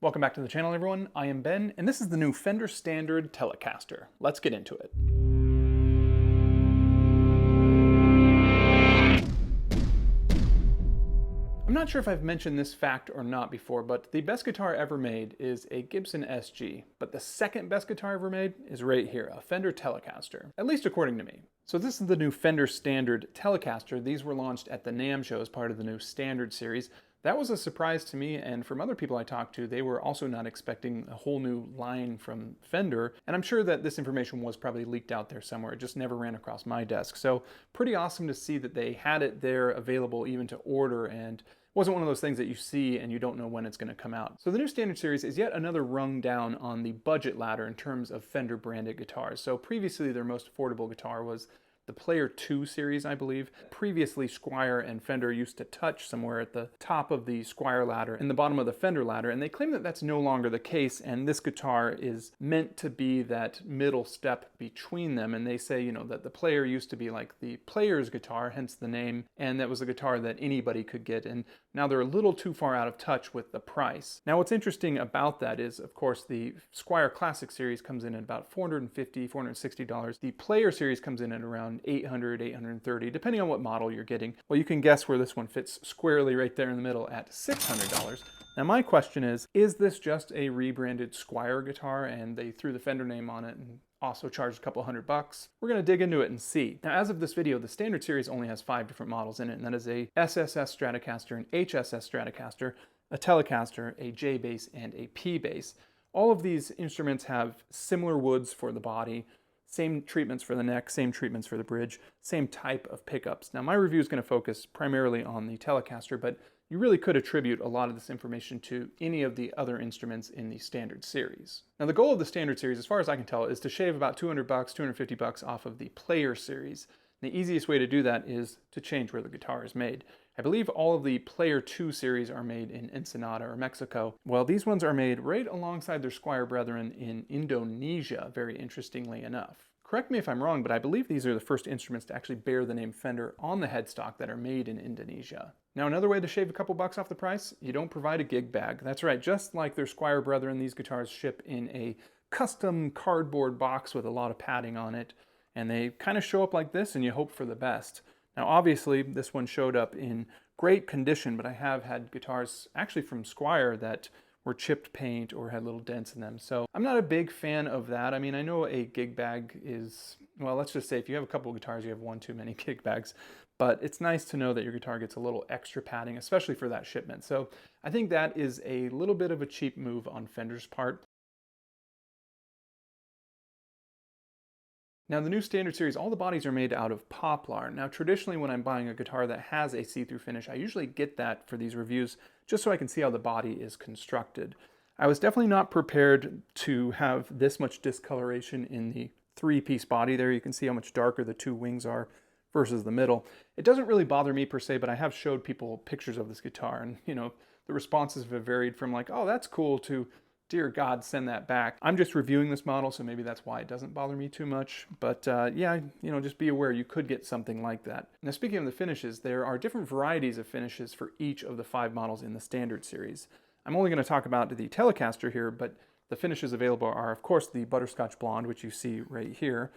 Welcome back to the channel, everyone. I am Ben, and this is the new Fender Standard Telecaster. Let's get into it. I'm not sure if I've mentioned this fact or not before, but the best guitar ever made is a Gibson SG, but the second best guitar ever made is right here, a Fender Telecaster, at least according to me. So this is the new Fender Standard Telecaster. These were launched at the NAMM show as part of the new Standard Series. That was a surprise to me, and from other people I talked to, they were also not expecting a whole new line from Fender, and I'm sure that this information was probably leaked out there somewhere. It just never ran across my desk. So pretty awesome to see that they had it there available even to order, and it wasn't one of those things that you see and you don't know when it's going to come out. So the new Standard Series is yet another rung down on the budget ladder in terms of Fender branded guitars. So previously their most affordable guitar was the Player 2 series, I believe. Previously, Squier and Fender used to touch somewhere at the top of the Squier ladder and the bottom of the Fender ladder, and they claim that that's no longer the case, and this guitar is meant to be that middle step between them. And they say, that the Player used to be like the player's guitar, hence the name, and that was a guitar that anybody could get, and now they're a little too far out of touch with the price. Now, what's interesting about that is, of course, the Squier Classic series comes in at about $450, $460. The Player series comes in at around $800, $830, depending on what model you're getting. Well, you can guess where this one fits squarely right there in the middle at $600. Now, my question is this just a rebranded Squier guitar and they threw the Fender name on it and also charged a couple $100? We're going to dig into it and see. Now, as of this video, the Standard Series only has 5 different models in it, and that is a SSS Stratocaster, an HSS Stratocaster, a Telecaster, a J bass, and a P bass. All of these instruments have similar woods for the body, same treatments for the neck, same treatments for the bridge, same type of pickups. Now, my review is going to focus primarily on the Telecaster, but you really could attribute a lot of this information to any of the other instruments in the Standard Series. Now, the goal of the Standard Series, as far as I can tell, is to shave about $200, $250 off of the Player Series. The easiest way to do that is to change where the guitar is made. I believe all of the Player 2 series are made in Ensenada or Mexico. Well, these ones are made right alongside their Squier brethren in Indonesia, very interestingly enough. Correct me if I'm wrong, but I believe these are the first instruments to actually bear the name Fender on the headstock that are made in Indonesia. Now, another way to shave a couple bucks off the price, you don't provide a gig bag. That's right, just like their Squier brethren, these guitars ship in a custom cardboard box with a lot of padding on it, and they kind of show up like this, and you hope for the best. Now, obviously, this one showed up in great condition, but I have had guitars actually from Squier that were chipped paint or had little dents in them. So I'm not a big fan of that. I mean, I know a gig bag is, well, let's just say if you have a couple of guitars, you have one too many gig bags. But it's nice to know that your guitar gets a little extra padding, especially for that shipment. So I think that is a little bit of a cheap move on Fender's part. Now, the new Standard Series, all the bodies are made out of poplar. Now, traditionally, when I'm buying a guitar that has a see-through finish, I usually get that for these reviews just so I can see how the body is constructed. I was definitely not prepared to have this much discoloration in the 3-piece body there. You can see how much darker the 2 wings are versus the middle. It doesn't really bother me per se, but I have showed people pictures of this guitar, and the responses have varied from like, oh, that's cool, to dear God, send that back. I'm just reviewing this model, so maybe that's why it doesn't bother me too much. But yeah, just be aware you could get something like that. Now, speaking of the finishes, there are different varieties of finishes for each of the 5 models in the Standard Series. I'm only going to talk about the Telecaster here, but the finishes available are, of course, the Butterscotch Blonde, which you see right here.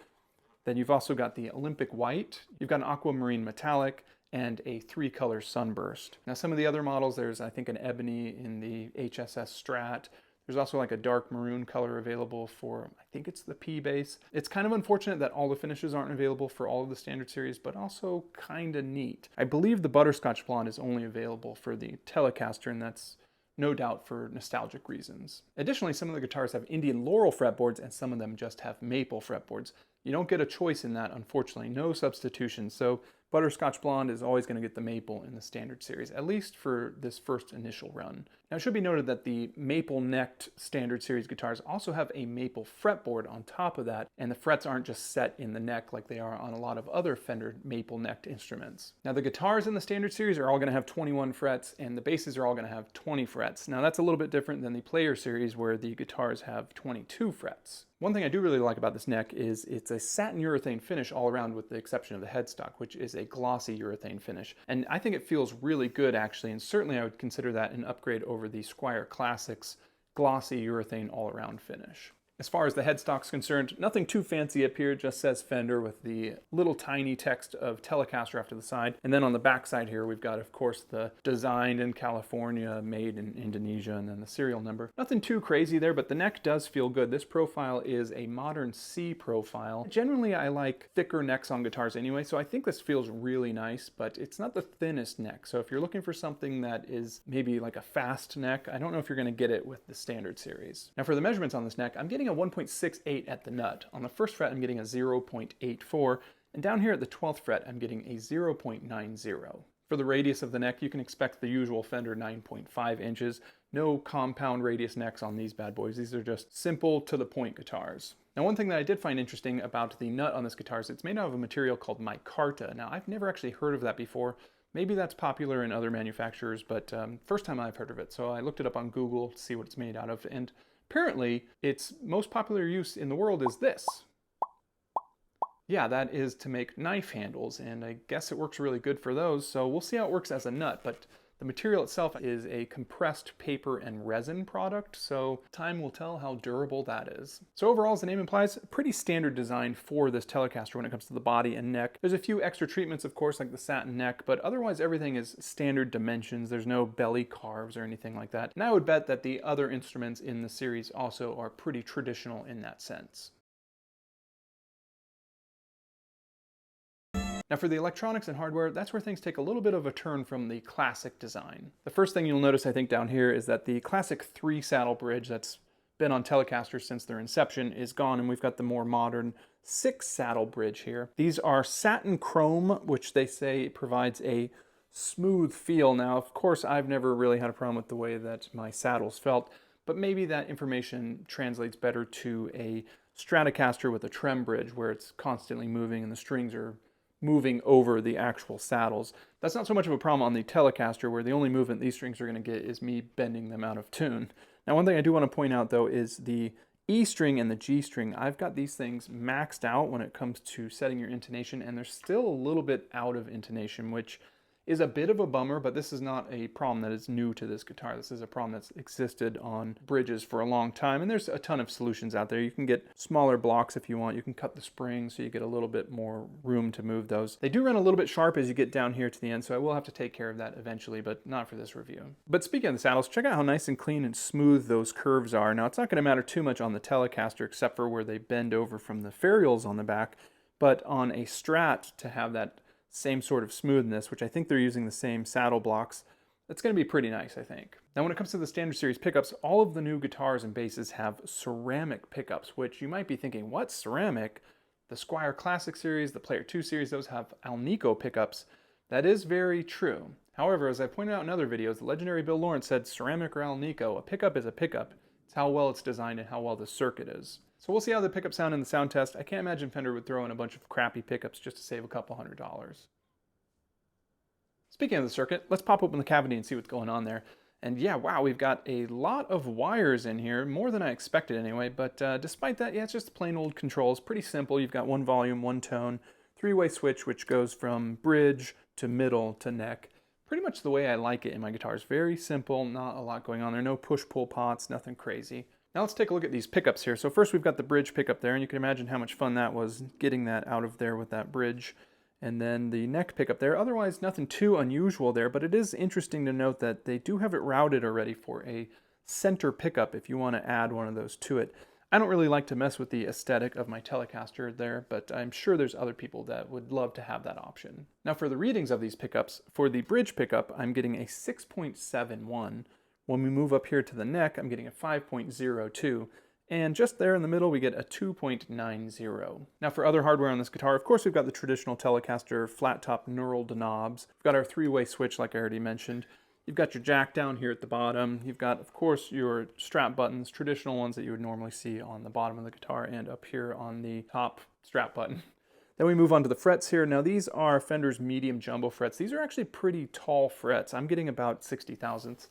Then you've also got the Olympic White, you've got an Aquamarine Metallic, and a 3-color Sunburst. Now, some of the other models, there's, I think, an Ebony in the HSS Strat. There's also like a dark maroon color available for, I think it's the P bass. It's kind of unfortunate that all the finishes aren't available for all of the Standard Series, but also kind of neat. I believe the Butterscotch Blonde is only available for the Telecaster, and that's no doubt for nostalgic reasons. Additionally, some of the guitars have Indian Laurel fretboards, and some of them just have maple fretboards. You don't get a choice in that, unfortunately, no substitution. So Butterscotch Blonde is always going to get the maple in the Standard Series, at least for this first initial run. Now, it should be noted that the maple-necked Standard Series guitars also have a maple fretboard on top of that, and the frets aren't just set in the neck like they are on a lot of other Fender maple-necked instruments. Now, the guitars in the Standard Series are all going to have 21 frets, and the basses are all going to have 20 frets. Now, that's a little bit different than the Player Series, where the guitars have 22 frets. One thing I do really like about this neck is it's a satin urethane finish all around, with the exception of the headstock, which is a glossy urethane finish. And I think it feels really good, actually, and certainly I would consider that an upgrade over the Squier Classics glossy urethane all-around finish. As far as the headstock's concerned, nothing too fancy up here, just says Fender with the little tiny text of Telecaster after the side. And then on the back side here, we've got, of course, the designed in California, made in Indonesia, and then the serial number. Nothing too crazy there, but the neck does feel good. This profile is a modern C profile. Generally, I like thicker necks on guitars anyway, so I think this feels really nice, but it's not the thinnest neck. So if you're looking for something that is maybe like a fast neck, I don't know if you're going to get it with the Standard Series. Now for the measurements on this neck, I'm getting a 1.68 at the nut. On the first fret, I'm getting a 0.84, and down here at the 12th fret, I'm getting a 0.90. For the radius of the neck, you can expect the usual Fender 9.5 inches. No compound radius necks on these bad boys. These are just simple to the point guitars. Now, one thing that I did find interesting about the nut on this guitar is it's made out of a material called micarta. Now, I've never actually heard of that before. Maybe that's popular in other manufacturers, but first time I've heard of it. So I looked it up on Google to see what it's made out of, and apparently, its most popular use in the world is this. Yeah, that is to make knife handles, and I guess it works really good for those, so we'll see how it works as a nut, but the material itself is a compressed paper and resin product, so time will tell how durable that is. So overall, as the name implies, a pretty standard design for this Telecaster when it comes to the body and neck. There's a few extra treatments, of course, like the satin neck, but otherwise everything is standard dimensions. There's no belly carves or anything like that. And I would bet that the other instruments in the series also are pretty traditional in that sense. Now for the electronics and hardware, that's where things take a little bit of a turn from the classic design. The first thing you'll notice, I think, down here is that the classic 3-saddle bridge that's been on Telecasters since their inception is gone, and we've got the more modern 6-saddle bridge here. These are satin chrome, which they say provides a smooth feel. Now, of course, I've never really had a problem with the way that my saddles felt, but maybe that information translates better to a Stratocaster with a trem bridge where it's constantly moving and the strings are moving over the actual saddles. That's not so much of a problem on the Telecaster, where the only movement these strings are going to get is me bending them out of tune. Now, one thing I do want to point out, though, is the E string and the G string. I've got these things maxed out when it comes to setting your intonation, and they're still a little bit out of intonation, which is a bit of a bummer, but this is not a problem that is new to this guitar. This is a problem that's existed on bridges for a long time, and there's a ton of solutions out there. You can get smaller blocks if you want. You can cut the springs so you get a little bit more room to move those. They do run a little bit sharp as you get down here to the end, so I will have to take care of that eventually, but not for this review. But speaking of the saddles, check out how nice and clean and smooth those curves are. Now, it's not going to matter too much on the Telecaster, except for where they bend over from the ferrules on the back, but on a Strat, to have that same sort of smoothness, which I think they're using the same saddle blocks, that's going to be pretty nice, I think. Now, when it comes to the Standard Series pickups, all of the new guitars and basses have ceramic pickups, which you might be thinking, what, ceramic? The Squier Classic Series, the Player 2 Series, those have Alnico pickups. That is very true. However, as I pointed out in other videos, the legendary Bill Lawrence said ceramic or Alnico, a pickup is a pickup. It's how well it's designed and how well the circuit is. So we'll see how the pickups sound in the sound test. I can't imagine Fender would throw in a bunch of crappy pickups just to save a couple $100. Speaking of the circuit, let's pop open the cavity and see what's going on there. And yeah, wow, we've got a lot of wires in here, more than I expected anyway, but despite that, yeah, it's just plain old controls, pretty simple. You've got one volume, one tone, 3-way switch, which goes from bridge to middle to neck. Pretty much the way I like it in my guitars. Very simple, not a lot going on there, no push-pull pots, nothing crazy. Now let's take a look at these pickups here. So first we've got the bridge pickup there, and you can imagine how much fun that was getting that out of there with that bridge. And then the neck pickup there. Otherwise, nothing too unusual there, but it is interesting to note that they do have it routed already for a center pickup if you want to add one of those to it. I don't really like to mess with the aesthetic of my Telecaster there, but I'm sure there's other people that would love to have that option. Now for the readings of these pickups, for the bridge pickup, I'm getting a 6.71. When we move up here to the neck, I'm getting a 5.02. And just there in the middle, we get a 2.90. Now for other hardware on this guitar, of course, we've got the traditional Telecaster flat top knurled knobs. We've got our 3-way switch, like I already mentioned. You've got your jack down here at the bottom. You've got, of course, your strap buttons, traditional ones that you would normally see on the bottom of the guitar and up here on the top strap button. Then we move on to the frets here. Now these are Fender's medium jumbo frets. These are actually pretty tall frets. I'm getting about 60 thousandths.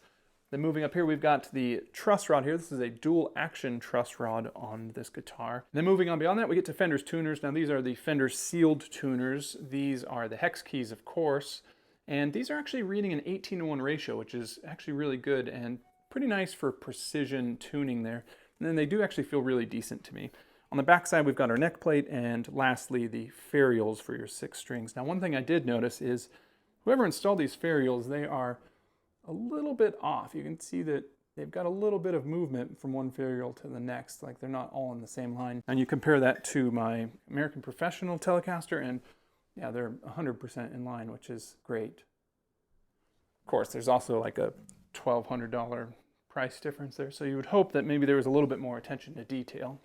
Then moving up here, we've got the truss rod here. This is a dual action truss rod on this guitar. Then moving on beyond that, we get to Fender's tuners. Now these are the Fender sealed tuners. These are the hex keys, of course. And these are actually reading an 18:1 ratio, which is actually really good and pretty nice for precision tuning there. And then they do actually feel really decent to me. On the back side, we've got our neck plate, and lastly, the ferrules for your 6 strings. Now, one thing I did notice is whoever installed these ferrules, they are a little bit off. You can see that they've got a little bit of movement from one ferrule to the next, like they're not all in the same line. And you compare that to my American Professional Telecaster, and yeah, they're 100% in line, which is great. Of course, there's also like a $1,200 price difference there, so you would hope that maybe there was a little bit more attention to detail.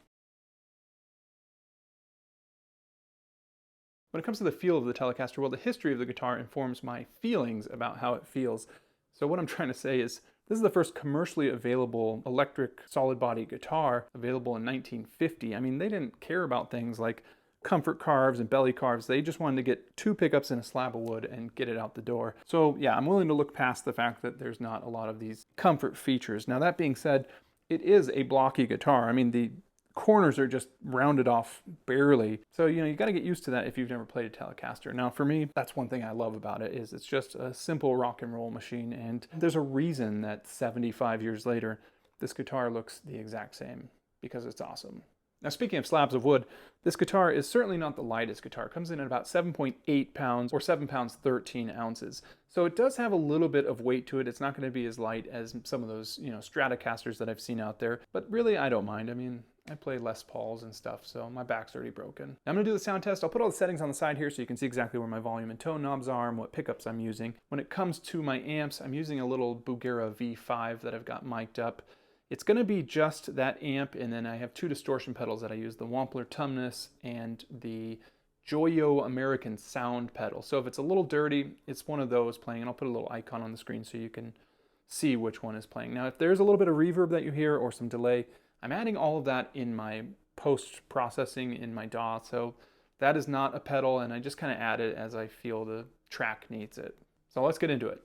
When it comes to the feel of the Telecaster, well, the history of the guitar informs my feelings about how it feels. So what I'm trying to say is, this is the first commercially available electric solid body guitar available in 1950. I mean, they didn't care about things like comfort carves and belly carves. They just wanted to get 2 pickups and a slab of wood and get it out the door. So yeah, I'm willing to look past the fact that there's not a lot of these comfort features. Now that being said, it is a blocky guitar. I mean, the corners are just rounded off barely. So, you know, you got to get used to that if you've never played a Telecaster. Now, for me, that's one thing I love about it, is it's just a simple rock and roll machine. And there's a reason that 75 years later, this guitar looks the exact same, because it's awesome. Now, speaking of slabs of wood, this guitar is certainly not the lightest guitar. It comes in at about 7.8 pounds, or 7 pounds 13 ounces. So it does have a little bit of weight to it. It's not going to be as light as some of those, you know, Stratocasters that I've seen out there. But really, I don't mind. I mean, I play Les Pauls and stuff, so my back's already broken. Now I'm going to do the sound test. I'll put all the settings on the side here so you can see exactly where my volume and tone knobs are and what pickups I'm using. When it comes to my amps, I'm using a little Bugera V5 that I've got mic'd up. It's going to be just that amp, and then I have 2 distortion pedals that I use, the Wampler Tumnus and the Joyo American Sound pedal. So if it's a little dirty, it's one of those playing, and I'll put a little icon on the screen so you can see which one is playing. Now if there's a little bit of reverb that you hear or some delay, I'm adding all of that in my post-processing in my DAW, so that is not a pedal, and I just kind of add it as I feel the track needs it. So let's get into it.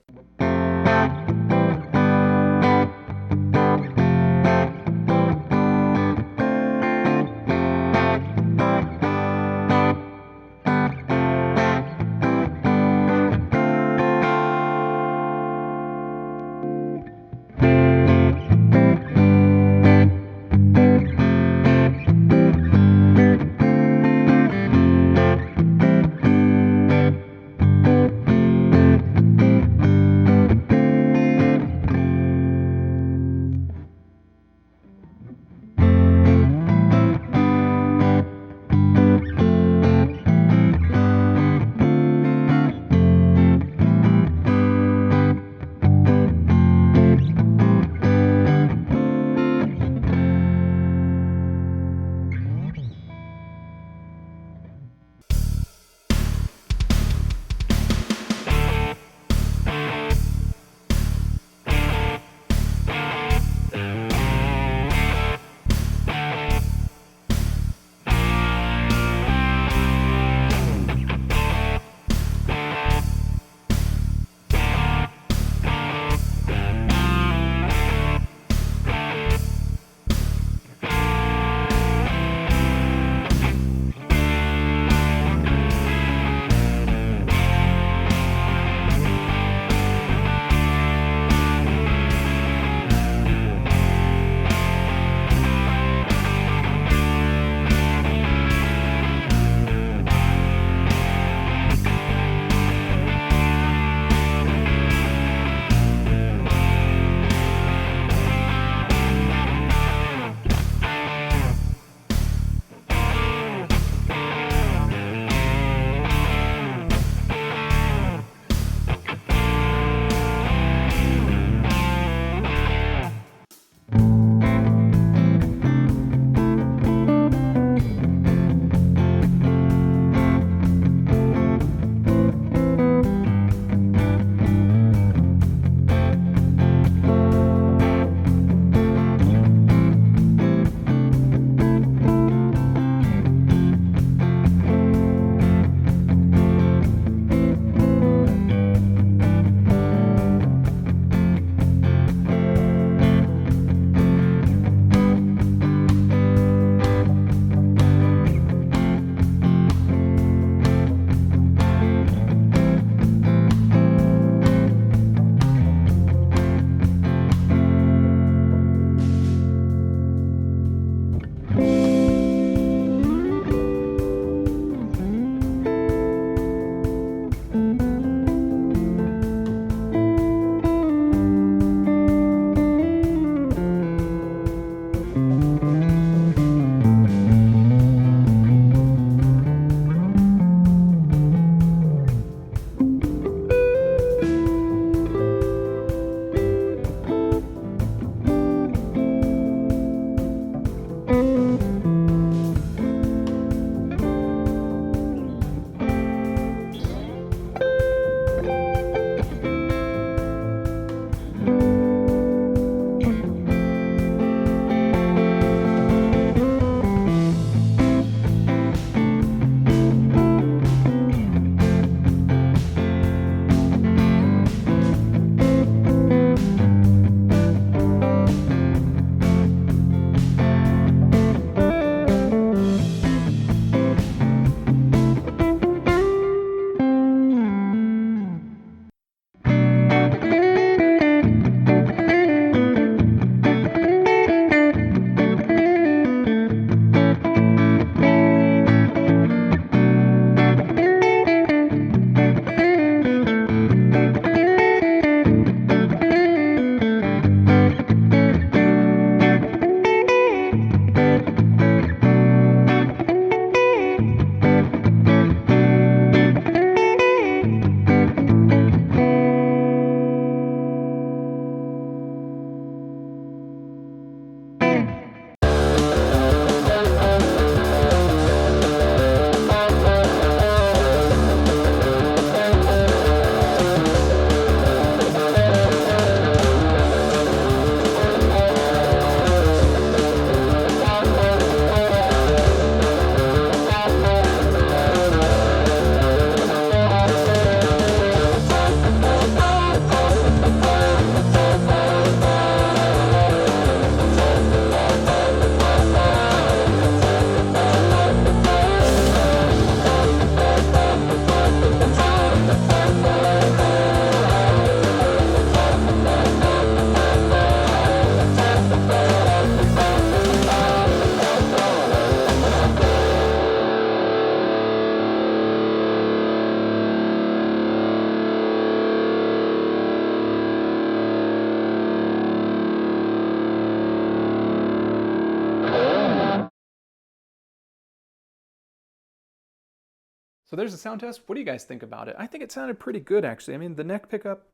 So there's a sound test. What do you guys think about it? I think it sounded pretty good, actually. I mean, the neck pickup,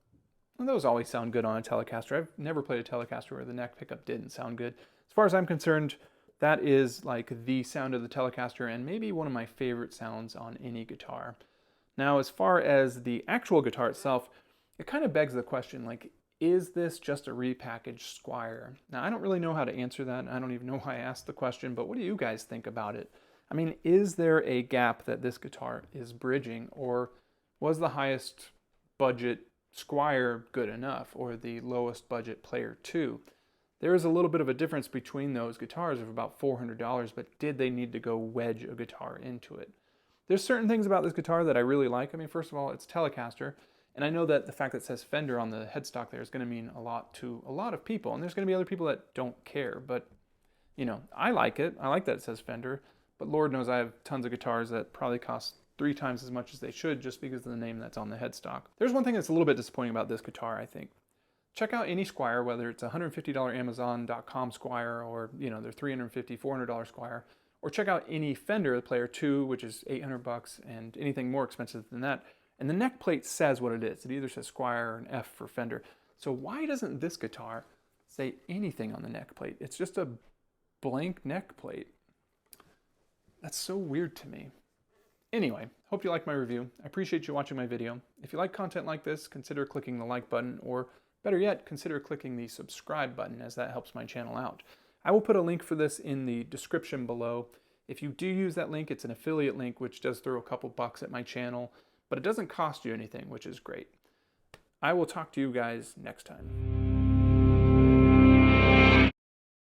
well, those always sound good on a Telecaster. I've never played a Telecaster where the neck pickup didn't sound good. As far as I'm concerned, that is like the sound of the Telecaster and maybe one of my favorite sounds on any guitar. Now, as far as the actual guitar itself, it kind of begs the question, like, is this just a repackaged Squier? Now, I don't really know how to answer that. I don't even know why I asked the question, but what do you guys think about it? I mean, is there a gap that this guitar is bridging, or was the highest budget Squier good enough, or the lowest budget Player 2? There is a little bit of a difference between those guitars of about $400, but did they need to go wedge a guitar into it? There's certain things about this guitar that I really like. I mean, first of all, it's Telecaster, and I know that the fact that it says Fender on the headstock there is going to mean a lot to a lot of people, and there's going to be other people that don't care, but, you know, I like it. I like that it says Fender, but Lord knows I have tons of guitars that probably cost 3 times as much as they should just because of the name that's on the headstock. There's one thing that's a little bit disappointing about this guitar, I think. Check out any Squier, whether it's a $150 Amazon.com Squier or, you know, their $350, $400 Squier, or check out any Fender, the Player 2, which is $800, and anything more expensive than that. And the neck plate says what it is. It either says Squier or an F for Fender. So why doesn't this guitar say anything on the neck plate? It's just a blank neck plate. That's so weird to me. Anyway, hope you like my review. I appreciate you watching my video. If you like content like this, consider clicking the like button, or better yet, consider clicking the subscribe button, as that helps my channel out. I will put a link for this in the description below. If you do use that link, it's an affiliate link, which does throw a couple bucks at my channel, but it doesn't cost you anything, which is great. I will talk to you guys next time.